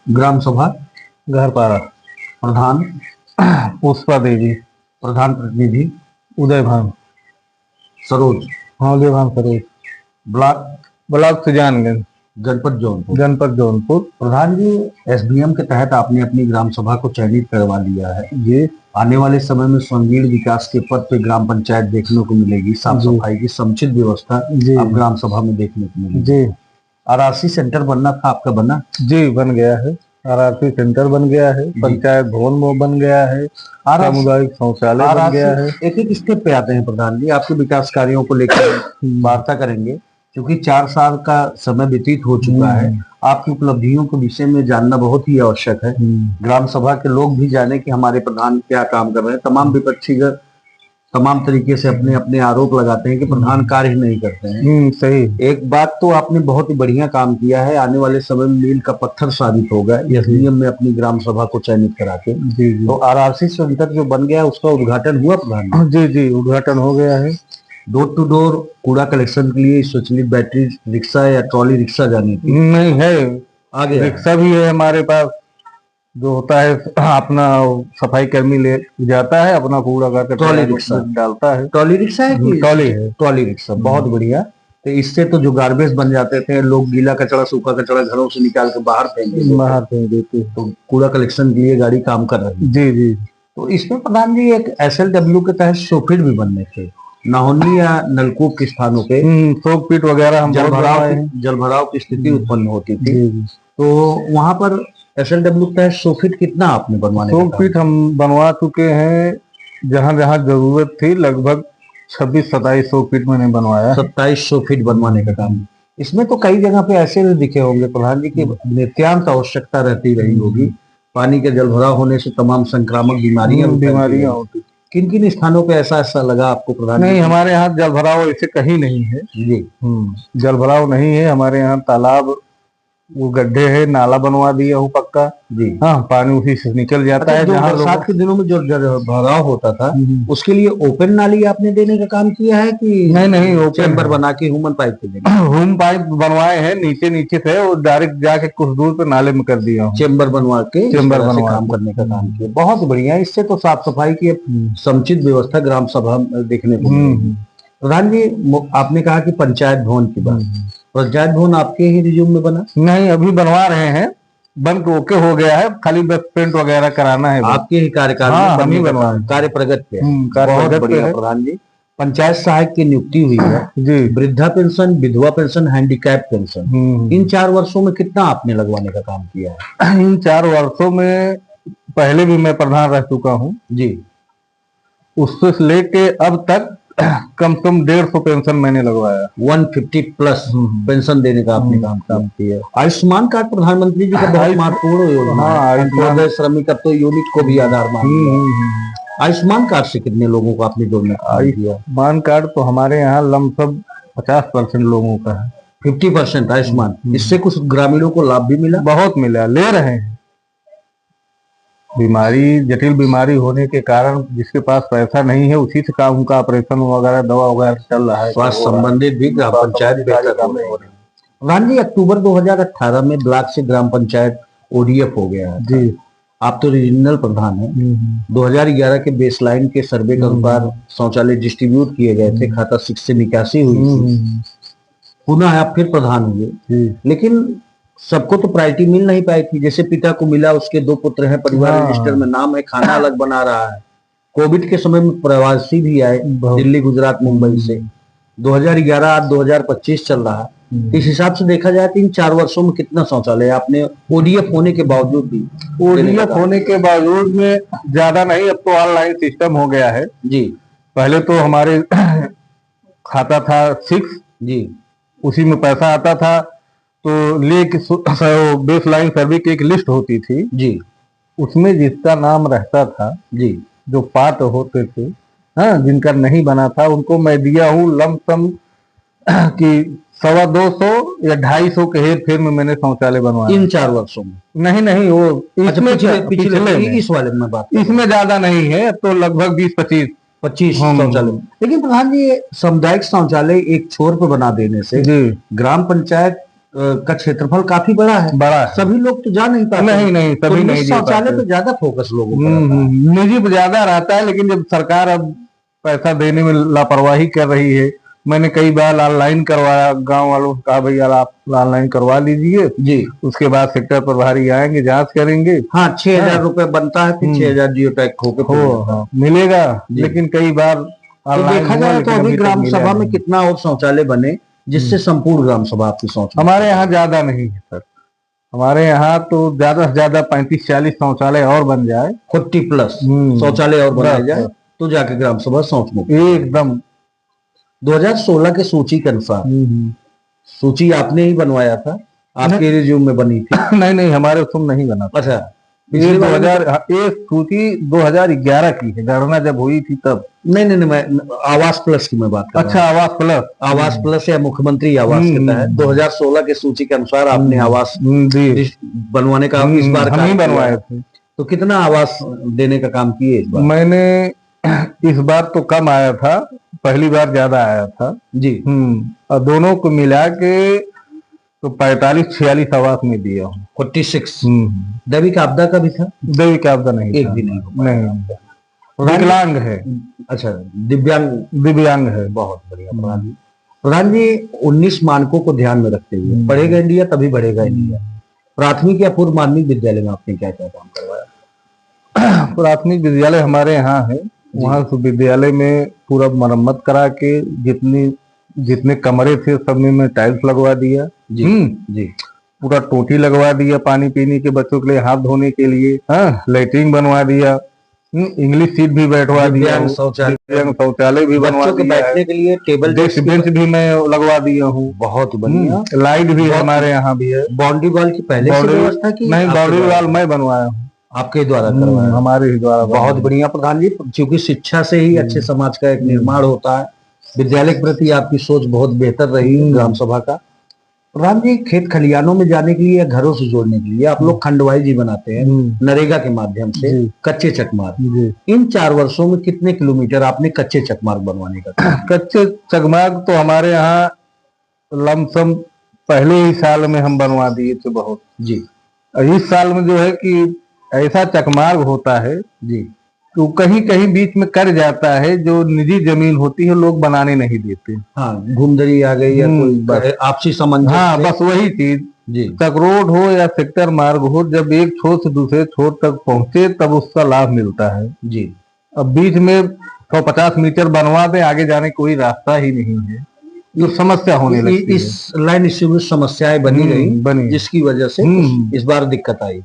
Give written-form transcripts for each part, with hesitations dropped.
ग्राम सभा घरपारा। प्रधान, पुष्पा देवी। प्रधान प्रतिनिधि उदय भान। सरोज, हाँ, उदय भान सरोज। Block block Sujanganj. जनपद जौनपुर। जनपद जौनपुर। प्रधान जी, एसडीएम के तहत आपने अपनी ग्राम सभा को चयनित करवा लिया है। जी आने वाले समय में संगीण विकास के पथ पे ग्राम पंचायत देखने को मिलेगी, साफ जी सफाई की समुचित व्यवस्था जी आप ग्राम सभा में देखने को मिलेगी। जी आरआरसी सेंटर बनना था, आपका बना? जी, बन गया है। आरआरसी सेंटर बन गया है, पंचायत भवन वो बन गया है, सामुदायिक शौचालय बन गया है। एक एक स्टेप पे आते हैं प्रधान जी, आपके विकास कार्यों को लेकर वार्ता करेंगे, क्योंकि 4 साल का समय व्यतीत हो चुका है। आपकी उपलब्धियों के विषय में जानना बहुत ही आवश्यक है। ग्राम सभा के लोग भी जाने कि हमारे प्रधान क्या काम कर रहे हैं। तमाम विपक्षीगण तमाम तरीके से अपने अपने आरोप लगाते हैं कि प्रधान कार्य ही नहीं करते हैं। सही। एक बात तो आपने बहुत ही बढ़िया काम किया है, आने वाले समय में मील का पत्थर साबित होगा एसडीएम में अपनी ग्राम सभा को चयनित करा के। जी जी। तो आरआरसी सेंटर जो बन गया उसका उद्घाटन हुआ प्रधान? जी जी, उद्घाटन हो गया है। डोर टू डोर कूड़ा कलेक्शन के लिए स्वचालित बैटरी रिक्शा या ट्रॉली रिक्शा जानी थी? नहीं है, आगे रिक्शा भी है हमारे पास, जो होता है अपना सफाई कर्मी ले जाता है, अपना कूड़ा करके ट्रॉली रिक्शा डालता है। ट्रॉली रिक्शा है कि ट्रॉली है? ट्रॉली रिक्शा, बहुत बढ़िया। तो इससे तो जो गार्बेज बन जाते थे, लोग गीला कचरा सूखा कचरा घरों से निकाल के बाहर फेंक देते, तो कूड़ा कलेक्शन के लिए गाड़ी काम कर रही है। जी जी। तो इसमें प्रधान जी एक एसएलडब्ल्यू के तहत सोफिट भी बनने थे, नाहौनी या नलकूप के स्थानों पे सोक पीट वगैरह हम जल भराव की स्थिति उत्पन्न होती थी। तो वहां पर एसएलडब्ल्यू के तहत सोफिट कितना आपने बनवाने? सोक पीट हम बनवा चुके हैं, जहां जहां जरूरत थी लगभग 26-27 फीट मैंने बनवाया। 2700 फीट बनवाने का काम। इसमें तो कई जगह पे ऐसे भी दिखे होंगे प्रधान जी की नित्यांत आवश्यकता रहती रही होगी, पानी के जल भराव होने से तमाम संक्रामक बीमारियां होती। किन किन स्थानों पे ऐसा ऐसा लगा आपको प्रधान? नहीं, हमारे यहाँ जल भराव ऐसे कहीं नहीं है जी। जल भराव नहीं है हमारे यहाँ। तालाब, वो गड्ढे है, नाला बनवा दिया हूँ पक्का जी। हाँ, पानी उसी से निकल जाता है। जहाँ बरसात के दिनों में जो जल भराव होता था उसके लिए ओपन नाली आपने देने का काम किया है कि नहीं, ओपन चैम्बर बना के ह्यूमन पाइप के देने? ह्यूमन पाइप बनवाए हैं, नीचे से और डायरेक्ट जाके कुछ दूर पे नाले में कर दिया हूँ। चैम्बर बनवा के काम करने का काम किया, बहुत बढ़िया। इससे तो साफ सफाई की समुचित व्यवस्था ग्राम सभा में देखने को मिलेगी। प्रधान जी, आपने कहा कि पंचायत भवन की बात, पंचायत भवन आपके ही रिज्यूम में बना? नहीं, अभी बनवा रहे हैं, बन के ओके हो गया है, खाली बस पेंट वगैरह कराना है। आपके ही कार्यकाल में हम ही बनवा, कार्य प्रगति पे बहुत बढ़िया। प्रधान जी, पंचायत सहायक की नियुक्ति हुई है जी। वृद्धा पेंशन, विधवा पेंशन, हैंडीकैप पेंशन, इन 4 वर्षों में कितना आपने लगवाने का काम किया है? इन 4 वर्षों में पहले भी मैं प्रधान रह चुका हूँ जी, उससे लेके अब तक कम से कम 150 पेंशन मैंने लगवाया। 150 प्लस पेंशन देने का आपने काम किया। आयुष्मान कार्ड प्रधानमंत्री जी का बहुत महत्वपूर्ण योजना है, श्रमिक अब तो यूनिट को भी आधार मान। आयुष्मान कार्ड से कितने लोगों को आपने जोड़ने का काम किया? आयुष्मान कार्ड तो हमारे यहाँ लमसम 50% लोगों का है। 50% आयुष्मान, इससे कुछ ग्रामीणों को लाभ भी मिला? बहुत मिला, ले रहे हैं। बीमारी, जटिल बीमारी होने के कारण जिसके पास पैसा नहीं है उसी से काम, उनका ऑपरेशन वगैरह, दवा वगैरह चल रहा है। स्वास्थ्य संबंधित भी ग्राम पंचायत प्रधान जी, अक्टूबर 2018 में ब्लॉक से ग्राम पंचायत ओडीएफ हो गया है जी। आप तो रीजनल प्रधान हैं। 2011 के बेसलाइन के सर्वे के अनुसार शौचालय डिस्ट्रीब्यूट किए गए थे, खाता 6 से निकासी हुई थी, पुनः आप फिर प्रधान हुए, लेकिन सबको तो प्रायोरिटी मिल नहीं पाई थी। जैसे पिता को मिला, उसके 2 पुत्र हैं, परिवार रजिस्टर में नाम है, खाना अलग बना रहा है। कोविड के समय में प्रवासी भी आए दिल्ली, गुजरात, मुंबई से। 2011 आज 2025 चल रहा है। इस हिसाब से देखा जाए तो इन 4 वर्षों में कितना शौचालय आपने ओडीएफ होने के बावजूद भी? ओडीएफ होने के बावजूद में ज्यादा नहीं, अब तो ऑनलाइन सिस्टम हो गया है जी। पहले तो हमारे खाता था 6 जी, उसी में पैसा आता था, तो बेस लाइन सर्वे की एक लिस्ट होती थी जी, उसमें जिसका नाम रहता था जी, जो पात्र होते थे, हाँ, जिनका नहीं बना था उनको मैं दिया हूँ लमसम कि 250 या 250 के हेर फेर में मैंने शौचालय बनवाया इन 4 वर्षों में। नहीं, वो इसमें पिछले इस वाले में बात, इसमें ज्यादा नहीं है, तो लगभग 20-25 का क्षेत्रफल काफी बड़ा है। सभी लोग तो जा नहीं पाते। नहीं तो सभी नहीं शौचालय पे ज्यादा फोकस लोगों का निजी पे ज्यादा रहता है, लेकिन जब सरकार अब पैसा देने में लापरवाही कर रही है, मैंने कई बार ऑनलाइन करवाया, गांव वालों से कहा भैया आप ऑनलाइन करवा लीजिए जी, उसके बाद सेक्टर प्रभारी आएंगे, जांच करेंगे। हाँ, 6,000 रुपए बनता है, फिर 6,000 जियो टैग होके मिलेगा। लेकिन कई बार तो देखा जाए तो अभी ग्राम सभा में कितना और शौचालय बने जिससे संपूर्ण ग्राम सभा आपकी सोच? हमारे यहाँ ज्यादा नहीं है सर, हमारे यहाँ तो ज्यादा से ज्यादा 35-40 शौचालय और बन जाए, 40+ शौचालय और बनाया जाए तो जाके ग्राम सभा शौच मुक्त एकदम। 2016 के सूची के अनुसार, सूची आपने ही बनवाया था, आपके रिज्यूम में बनी थी? नहीं हमारे उसमें नहीं बना। अच्छा, ये 2000 ये सूची 2011 की है, गणना जब हुई थी तब। नहीं मैं आवास प्लस की मैं बात कर रहा हूं। आवास प्लस या मुख्यमंत्री आवास के तहत 2016 के सूची के अनुसार आपने आवास बनवाने का इस बार हम ही बनवाए थे। तो कितना आवास देने का काम किए इस बार? मैंने इस बार तो कम आया था, पहली बार ज्यादा आया था जी। और दोनों को मिला के तो 45-46 आवास में दिया हूँ। 46। दैविक आपदा का भी था? दैविक आपदा नहीं, एक भी नहीं। विकलांग है। अच्छा, दिव्यांग है। बहुत बढ़िया प्रधान जी। 19 मानकों को ध्यान में रखते हुए बढ़ेगा इंडिया तभी बढ़ेगा इंडिया। प्राथमिक या पूर्व माध्यमिक विद्यालय में आपने क्या क्या काम करवाया? प्राथमिक विद्यालय हमारे यहाँ है, वहाँ विद्यालय में पूरा मरम्मत करा के जितने कमरे थे सब में टाइल्स लगवा दिया जी। पूरा टोटी लगवा दिया पानी पीने के, बच्चों के लिए हाथ धोने के लिए, लेटरिन बनवा दिया, इंग्लिश सीट भी बैठवा दिया, शौचालय भी बनवा दिया, बैठने के लिए टेबल डेस्क बेंच भी मैं लगवा दिया हूँ। बहुत बढ़िया। लाइट भी हमारे यहाँ भी है। बाउंड्री वॉल की पहले से व्यवस्था की? नहीं, बाउंड्री वॉल मैं बनवाया हूँ। आपके द्वारा करवाया? हमारे ही द्वारा। बहुत बढ़िया प्रधान जी, क्योंकि शिक्षा से ही अच्छे समाज का एक निर्माण होता है। विद्यालय के प्रति आपकी सोच बहुत बेहतर रही ग्राम सभा का। प्रधान जी, खेत खलियानों में जाने के लिए या घरों से जोड़ने के लिए आप लोग खंडवाई जी बनाते हैं नरेगा के माध्यम से, कच्चे चकमार्ग। इन 4 वर्षों में कितने किलोमीटर आपने कच्चे चकमार्ग बनवाने का? कच्चे चकमार्ग तो हमारे यहाँ लमसम पहले ही साल में हम बनवा दिए थे बहुत जी। इस साल में जो है कि ऐसा चकमार्ग होता है जी, तो कहीं कहीं बीच में कर जाता है, जो निजी जमीन होती है लोग बनाने नहीं देते। हाँ, घुमदरी आ गई या कोई आपसी समझ। हाँ, बस वही चीज जी। तक रोड हो या सेक्टर मार्ग हो, जब एक छोर से दूसरे छोर तक पहुंचे तब उसका लाभ मिलता है जी। अब बीच में 150 मीटर बनवा दे, आगे जाने कोई रास्ता ही नहीं है, जो समस्या होने लगती है। इस लाइन इश्यू में समस्याएं बनी रही, जिसकी वजह से इस बार दिक्कत आई।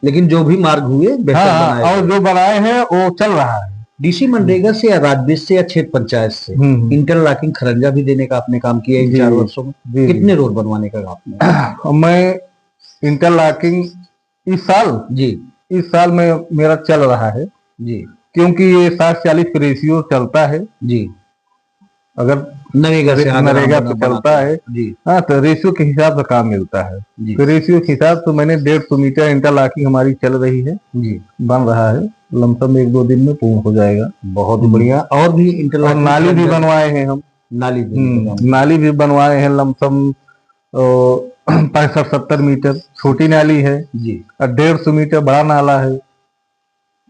लेकिन जो भी मार्ग हुए बेहतर बनाए, और जो बनाए हैं वो चल रहा है। डीसी मनरेगा से या राजस्व से या क्षेत्र पंचायत से इंटरलॉकिंग खरंजा भी देने का आपने काम किया इन 4 वर्षों में? कितने रोड बनवाने का आपने? मैं इंटरलॉकिंग इस साल में मेरा चल रहा है जी, क्योंकि ये 60-40 रेशियो चलता है जी। अगर नरेगा पे चलता है जी, हाँ, तो रेशियो के हिसाब से काम मिलता है। तो रेशियो के हिसाब से मैंने 150 मीटर इंटरलॉकिंग हमारी चल रही है जी, बन रहा है, लमसम 1-2 दिन में पूर्ण हो जाएगा। बहुत बढ़िया। और भी इंटरलॉकिंग, नाली भी बनवाए हैं हम। नाली भी बनवाए हैं, लमसम 65-70 मीटर छोटी नाली है जी, और 150 मीटर बड़ा नाला है,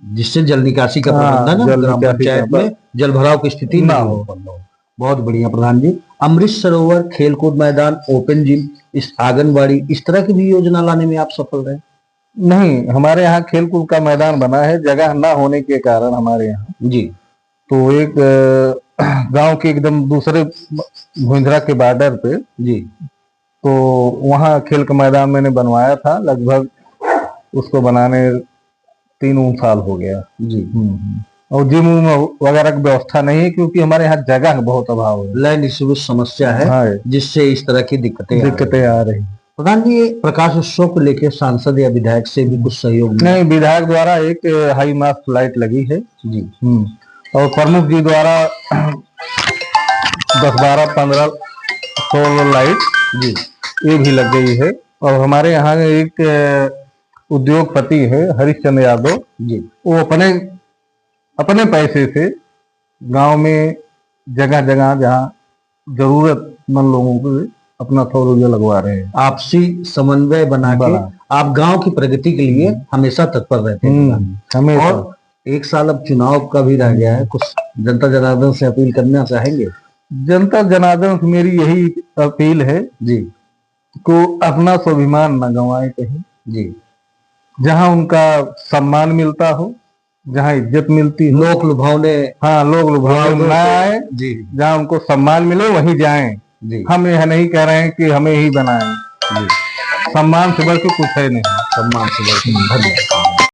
जिससे जल निकासी का प्रबंधन ग्राम पंचायत में जल भराव की स्थिति ना हो। बहुत बढ़िया प्रधान जी। अमृत सरोवर, खेलकूद मैदान, ओपन जिम, इस आंगनबाड़ी, इस तरह की भी योजना लाने में आप सफल रहे? नहीं, हमारे यहाँ खेलकूद का मैदान बना है, जगह ना होने के कारण हमारे यहाँ जी। तो एक गांव के एकदम दूसरे भुंजरा के बॉर्डर पे जी, तो वहाँ खेल का मैदान मैंने बनवाया था। लगभग उसको बनाने 3 साल हो गया जी। और जिम वगैरह की व्यवस्था नहीं है, क्योंकि हमारे यहाँ जगह बहुत अभाव है, लैंड इश्यू समस्या है। हाँ, जिससे इस तरह की दिक्कतें आ रही। प्रधान जी, प्रकाश उत्सव को लेकर सांसद या विधायक से भी कुछ सहयोग? नहीं, विधायक द्वारा एक हाई मास्ट लाइट लगी है जी, और प्रमुख जी द्वारा 10, 12, 15 सोलर लाइट जी ये भी लग गई है। और हमारे यहाँ एक उद्योगपति है हरिश्चंद्र यादव जी, वो अपने पैसे से गांव में जगह जगह जहाँ जरूरतमंद लोगों को अपना सौर ऊर्जा लगवा रहे हैं। आपसी समन्वय बना के आप गांव की प्रगति के लिए हमेशा तत्पर रहते हैं। हमेशा। और एक साल अब चुनाव का भी रह गया है, कुछ जनता जनार्दन से अपील करना चाहेंगे? जनता जनार्दन से मेरी यही अपील है जी, को अपना स्वाभिमान न गंवाए कहीं जी, जहां उनका सम्मान मिलता हो, जहां इज्जत मिलती हो, लोक लुभावने, हाँ लोग लुभावने ना आए, जी, जहां उनको सम्मान मिले वहीं जाएं। जी, हम यह नहीं कह रहे हैं कि हमें ही बनाएं, जी, सम्मान से बढ़ के कुछ है नहीं। सम्मान से बढ़कर धन्यवाद।